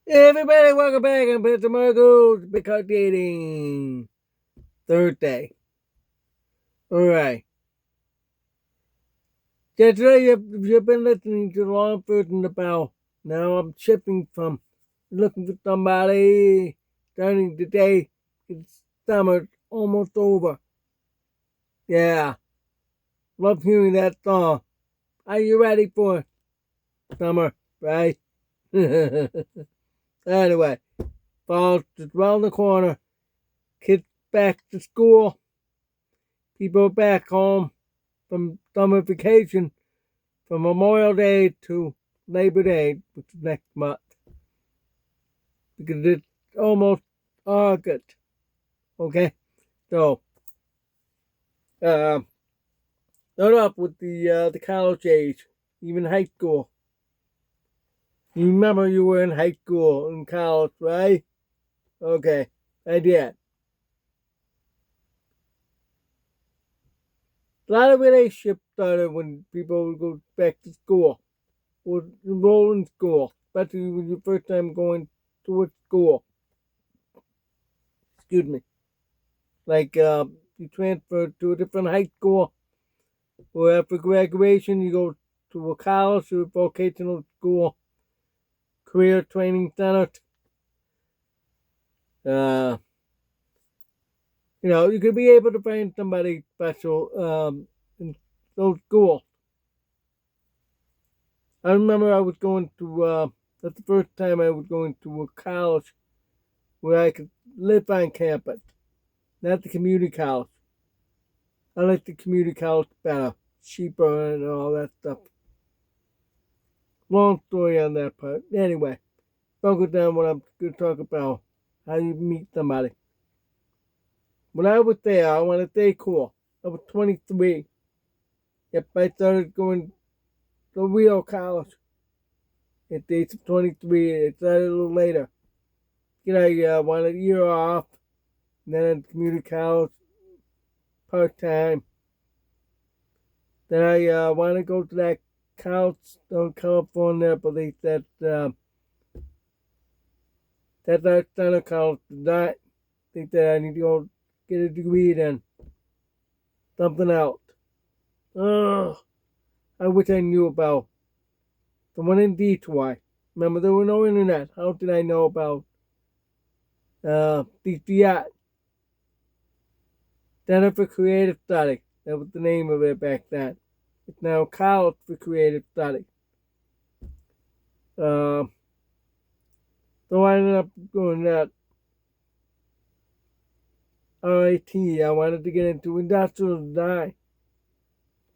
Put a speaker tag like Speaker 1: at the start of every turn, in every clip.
Speaker 1: Hey everybody, welcome back. I'm Mr. Margo's Big Heart Dating. Third day. Alright. Yeah, today you've been listening to the long version about now I'm shipping from looking for somebody starting today. It's summer almost over. Yeah. Love hearing that song. Are you ready for summer, right? Anyway, fall's just around the corner. Kids back to school. People back home from summer vacation from Memorial Day to Labor Day, which is next month, because it's almost August. Okay, so uh, start off with the college age, even high school. You remember you were in high school and college, right? Okay, I did. A lot of relationships started when people would go back to school, or enroll in school, especially when your first time going to a school. Excuse me. Like you transfer to a different high school, or after graduation you go to a college or a vocational school, career training center. Uh, you could be able to find somebody special in those schools. I remember I was going to that's the first time I was going to a college where I could live on campus, not the community college. I like the community college better, cheaper and all that stuff. Long story on that part. Anyway, focus down what I'm going to talk about. How you meet somebody. When I was there, I want to stay cool. I was 23. Yep, I started going to real college at the age of 23. It started a little later. I wanted a year off, and then community college part time. Then I want to go to that college in California, but they said that our center college did not think that I need to go get a degree then. Something else. Ugh. I wish I knew about the one in Detroit. Remember, there was no internet. How did I know about DCI? Center for Creative Studies. That was the name of it back then. It's now College for Creative Studies. Uh, so I ended up going that RIT. I wanted to get into industrial design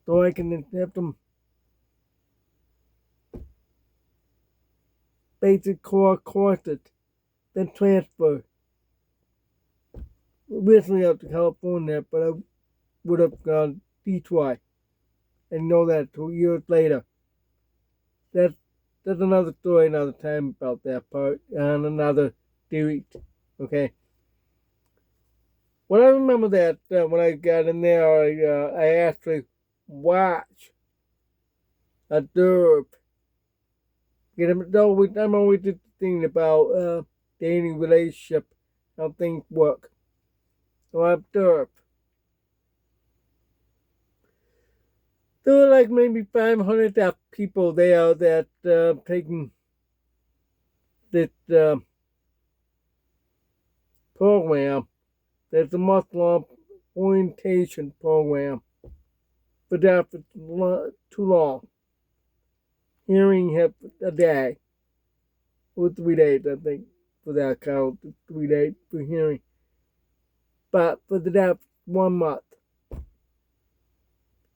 Speaker 1: so I can have some basic core courses, then transfer. Originally out to California, but I would have gone Detroit and know that 2 years later. That's that's another story another time about that part and another series. Okay. When I remember that when I got in there, I actually watched, observed. I'm always just thinking about dating relationship, how things work. So I observed. There were like maybe 500 people there that taking this program. There's a month-long orientation program, but that's too long. Hearing have a day or 3 days, I think, for that count. 3 days for hearing, but for the deaf 1 month.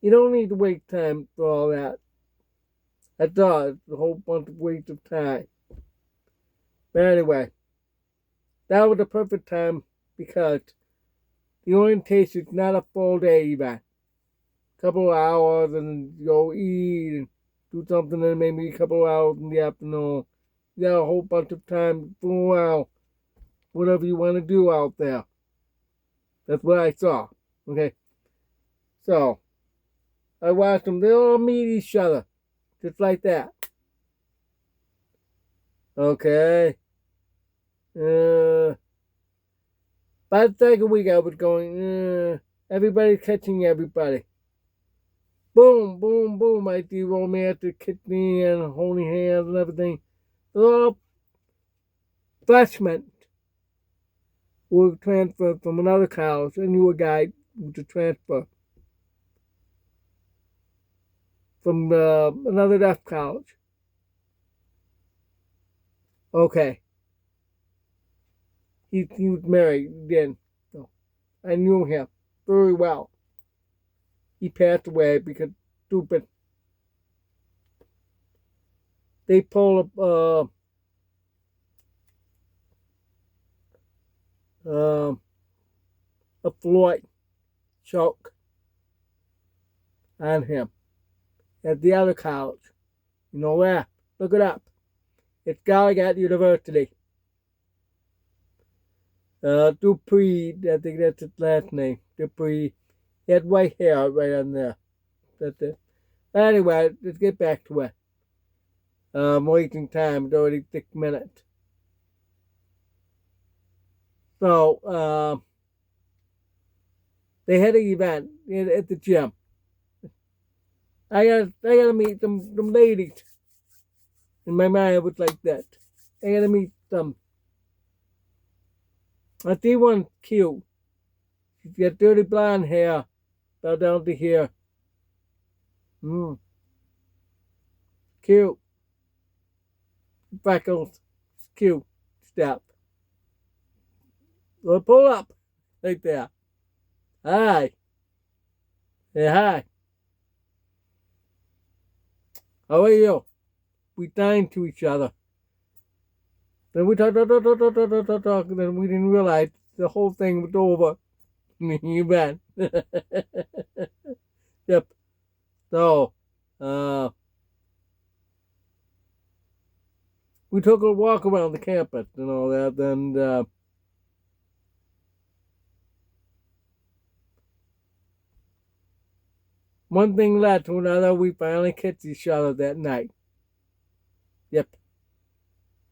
Speaker 1: You don't need to wait time for all that. That does a whole bunch of waste of time. But anyway, that was the perfect time because the orientation is not a full day event. A couple of hours and go eat and do something and maybe a couple of hours in the afternoon. You got a whole bunch of time to fool around, whatever you want to do out there. That's what I saw. Okay. So I watched them, they all meet each other. Just like that. Okay. By the second week, I was going, everybody's catching everybody. Boom, boom, boom. I do romantic kissing and holding hands and everything. They're all freshmen who were transferred from another college. I knew a guy who was a transfer from another deaf college. Okay. He was married then. So I knew him very well. He passed away because stupid. They pulled a Floyd choke on him at the other college. You know where? Look it up. It's Gallagher University. Dupree, I think that's his last name. Dupree. He had white hair right on there. That's it. Anyway, let's get back to it. I'm wasting time. It's already 6 minutes. So, they had an event at the gym. I gotta meet them ladies. In my mind, it was like that. I gotta meet them. I see one cute. She's got dirty blonde hair, about down to here. Cute. Freckles. Cute. Step. So pull up. Right there. Hi. Hey, hi. How are you? We dined to each other. Then we talk, and then we didn't realize the whole thing was over. You bet. Yep. So, we took a walk around the campus and all that, and one thing led to another. We finally kissed each other that night. Yep.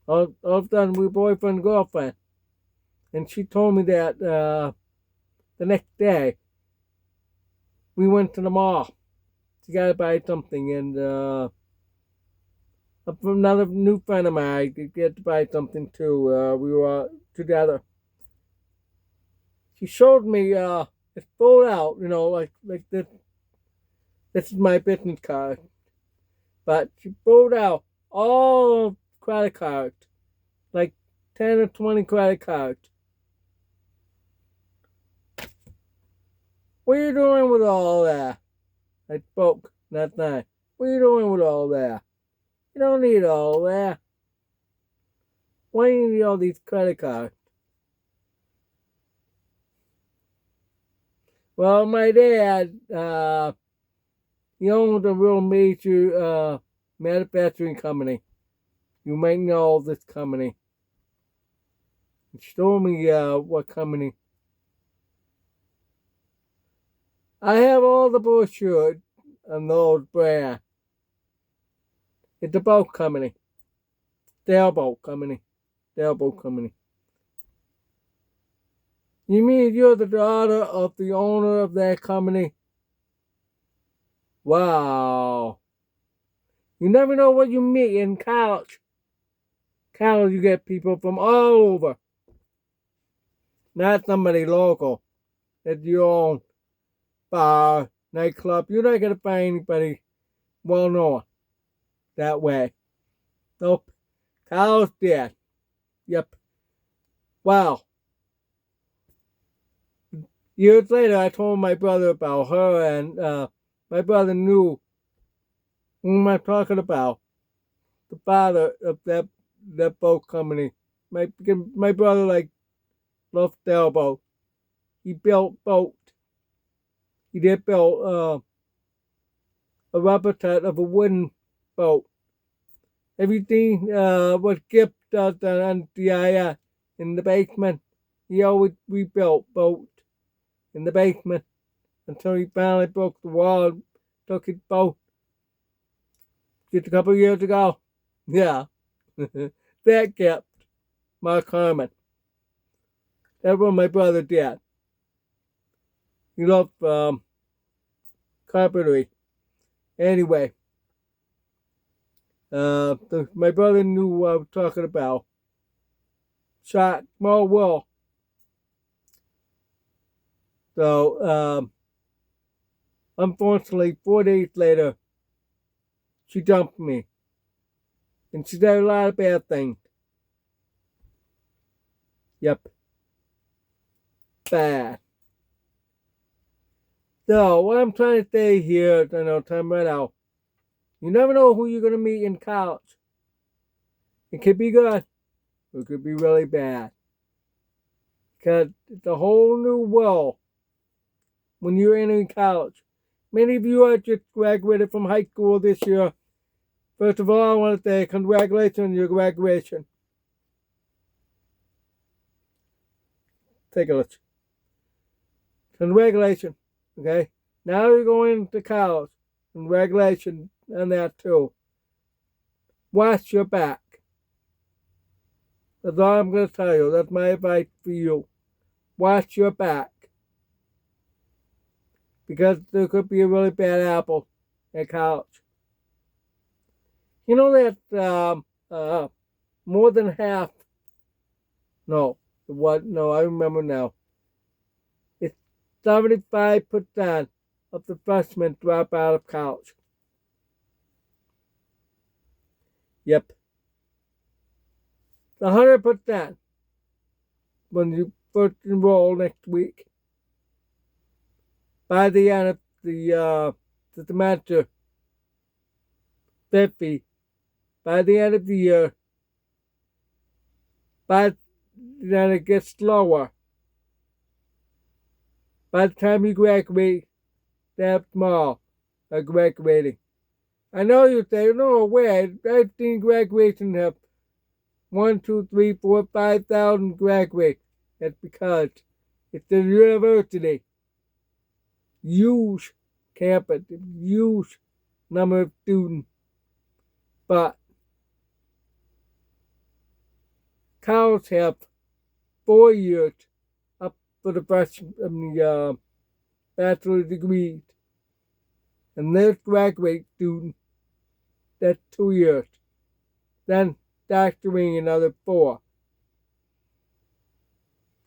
Speaker 1: All of a sudden, we were boyfriend and girlfriend. And she told me that the next day, we went to the mall. She got to buy something, and another new friend of mine get to buy something too. We were together. She showed me it's pulled out, like this. This is my business card, but she pulled out all credit cards, like 10 or 20 credit cards. What are you doing with all that? I spoke that night. What are you doing with all that? You don't need all that. Why do you need all these credit cards? Well, my dad, he owns a real major manufacturing company. You might know this company. Show me what company. I have all the brochures on those brands. It's a boat company. Sailboat company. Sailboat company. You mean you're the daughter of the owner of that company? Wow. You never know what you meet in college. College, you get people from all over. Not somebody local. That's your own bar, nightclub. You're not going to find anybody well known that way. Nope. College did. Yep. Wow. Years later, I told my brother about her, and my brother knew who am I talking about. The father of that boat company. My brother loved sailboat. He built boat. He did build a replica of a wooden boat. Everything was kept on the in the basement. He always rebuilt boat in the basement until he finally broke the wall, took his boat just a couple of years ago. Yeah, that kept. Mark Harmon. That's what my brother did. He loved carpentry. Anyway, my brother knew what I was talking about. Shot small will. So, unfortunately, 4 days later, she dumped me. And she did a lot of bad things. Yep. Bad. So, what I'm trying to say here, I know, time right out. You never know who you're going to meet in college. It could be good, or it could be really bad. Because it's a whole new world when you're entering college. Many of you are just graduated from high school this year. First of all, I want to say congratulations on your graduation. Take a look. Congratulations. Okay? Now you're going to college. Congratulations on that too. Watch your back. That's all I'm going to tell you. That's my advice for you. Watch your back. Because there could be a really bad apple at college. You know that more than half, no, what? No, I remember now. It's 75% of the freshmen drop out of college. Yep. 100% when you first enroll next week. By the end of the semester, 50. By the end of the year, then it gets slower. By the time you graduate, that small are graduating. I know you say, no way, I've seen graduation have 1, 2, 3, 4, 5,000 graduate. That's because it's the university. Huge campus, huge number of students. But college have 4 years up for the bachelor's degree. And there's graduate students, that's 2 years. Then doctoring another 4.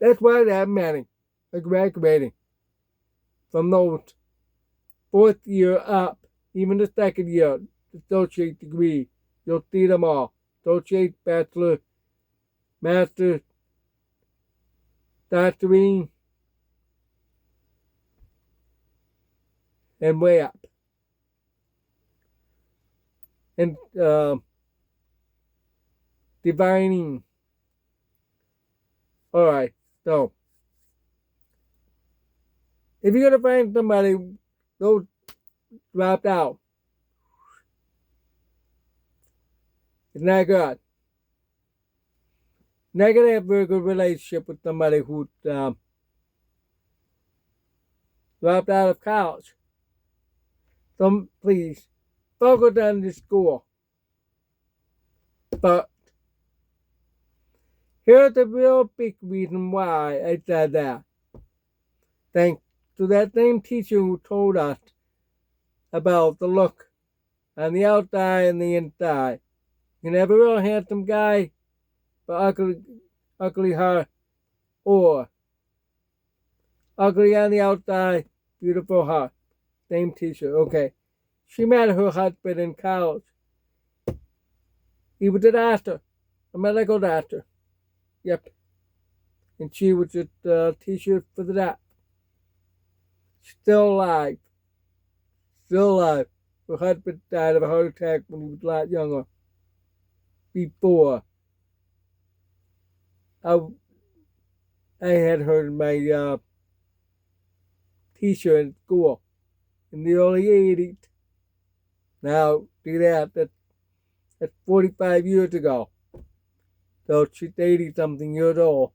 Speaker 1: That's why that many are graduating from those 4th year up, even the 2nd year, associate degree. You'll see them all. Associate, bachelor, master, doctoring, and way up. And divining. Alright, so if you're gonna find somebody who dropped out, it's not good. Not gonna have a very good relationship with somebody who dropped out of college. So please focus on the school. But here's the real big reason why I said that. Thanks to that same teacher who told us about the look on the outside and the inside. You can have a real handsome guy, but ugly heart, or ugly on the outside, beautiful heart. Same teacher, okay. She met her husband in college. He was a doctor, a medical doctor. Yep. And she was just a teacher for the doc. Still alive. Still alive. Her husband died of a heart attack when he was a lot younger. Before. I had her in my teacher in school in the early 80s. Now, do that. That's 45 years ago. So she's 80-something years old.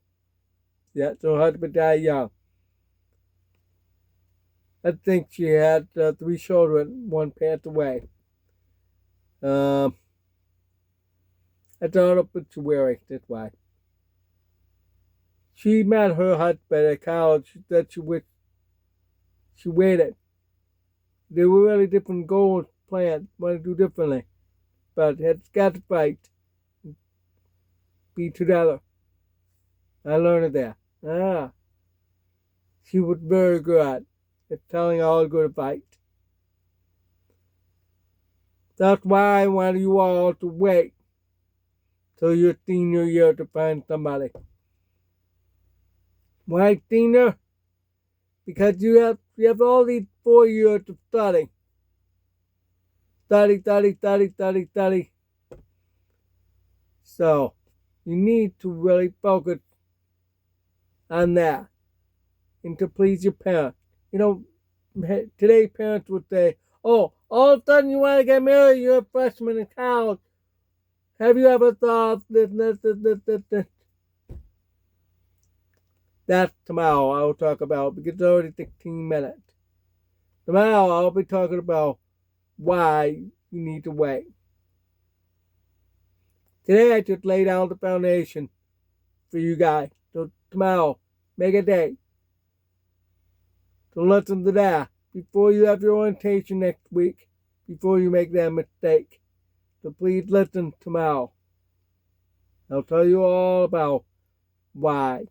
Speaker 1: Yeah, so her husband died young. I think she had 3 children. One passed away. That's all obituary. That's why. She met her husband at college that she waited. They were really different goals, plans, want to do differently. But it's got to fight, be together. I learned that. She was very good at telling all good to fight. That's why I want you all to wait till your senior year to find somebody. Why senior? Because you have all these 4 years of study. Study. So you need to really focus on that and to please your parents. You know, today parents would say, oh, all of a sudden you want to get married, you're a freshman in college. Have you ever thought this? That's tomorrow I'll talk about because it's already 16 minutes. Tomorrow I'll be talking about why you need to wait. Today I just laid out the foundation for you guys. So tomorrow, make a day to listen to that before you have your orientation next week, before you make that mistake. So please listen tomorrow. I'll tell you all about why.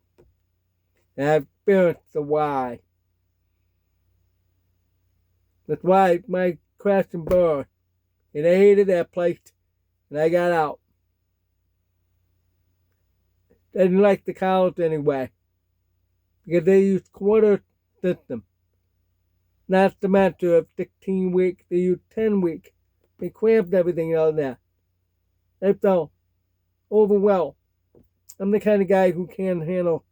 Speaker 1: And I've experienced the why. That's why my crashed and burned. And I hated that place. And I got out. I didn't like the college anyway. Because they used quarter system. Not the matter of 16 weeks. They used 10 weeks. They cramped everything out there. I felt overwhelmed. I'm the kind of guy who can't handle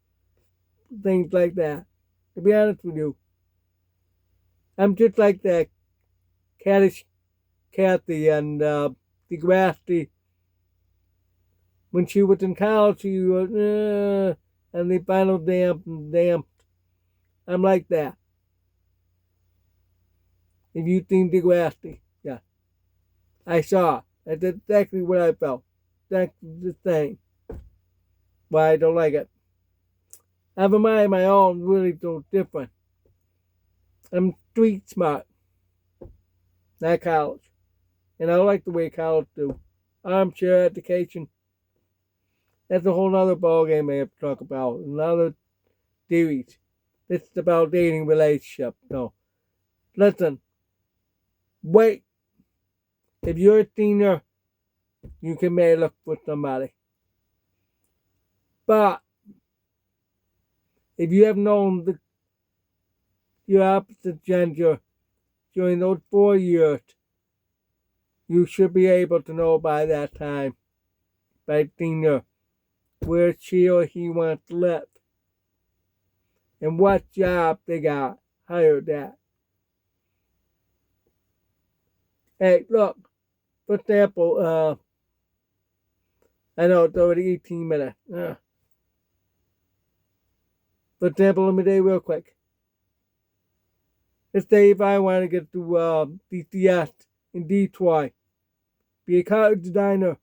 Speaker 1: things like that. To be honest with you. I'm just like that cattish Kathy and Degrassi. When she was in college, she was, and the final damn. I'm like that. If you think Degrassi, yeah. I saw. That's exactly what I felt. That's the thing. Why I don't like it. I have a mind of my own, really so different. I'm street smart. Not college. And I like the way college do. Armchair education. That's a whole other ballgame I have to talk about. Another series. This is about dating relationship. No. Listen. Wait. If you're a senior, you can maybe look for somebody. But if you have known your opposite gender during those 4 years, you should be able to know by that time, by senior, where she or he wants to live and what job they got hired at. Hey, look, for example, I know it's already 18 minutes. For example, let me tell you real quick. Let's say if I want to get to DCS in Detroit, be a car designer.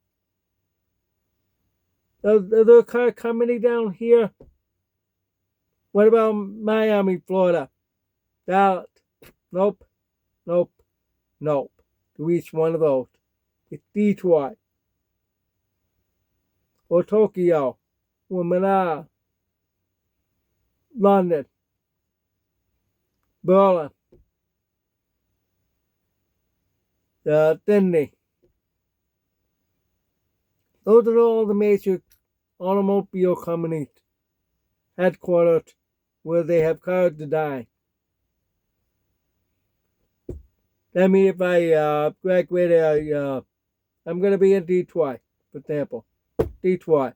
Speaker 1: Are there a car company down here? What about Miami, Florida? Dallas? Nope. To each one of those. It's Detroit. Or Tokyo. Or Manila. London. Berlin. Sydney. Those are all the major automobile companies headquartered where they have cars design. That means if I graduate, I'm going to be in Detroit, for example. Detroit.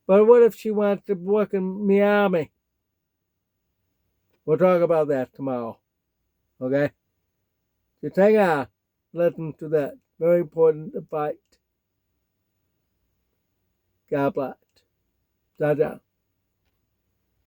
Speaker 1: But what if she wants to work in Miami? We'll talk about that tomorrow. Okay? Just hang on. Listen to that. Very important to fight. God bless. Da-da.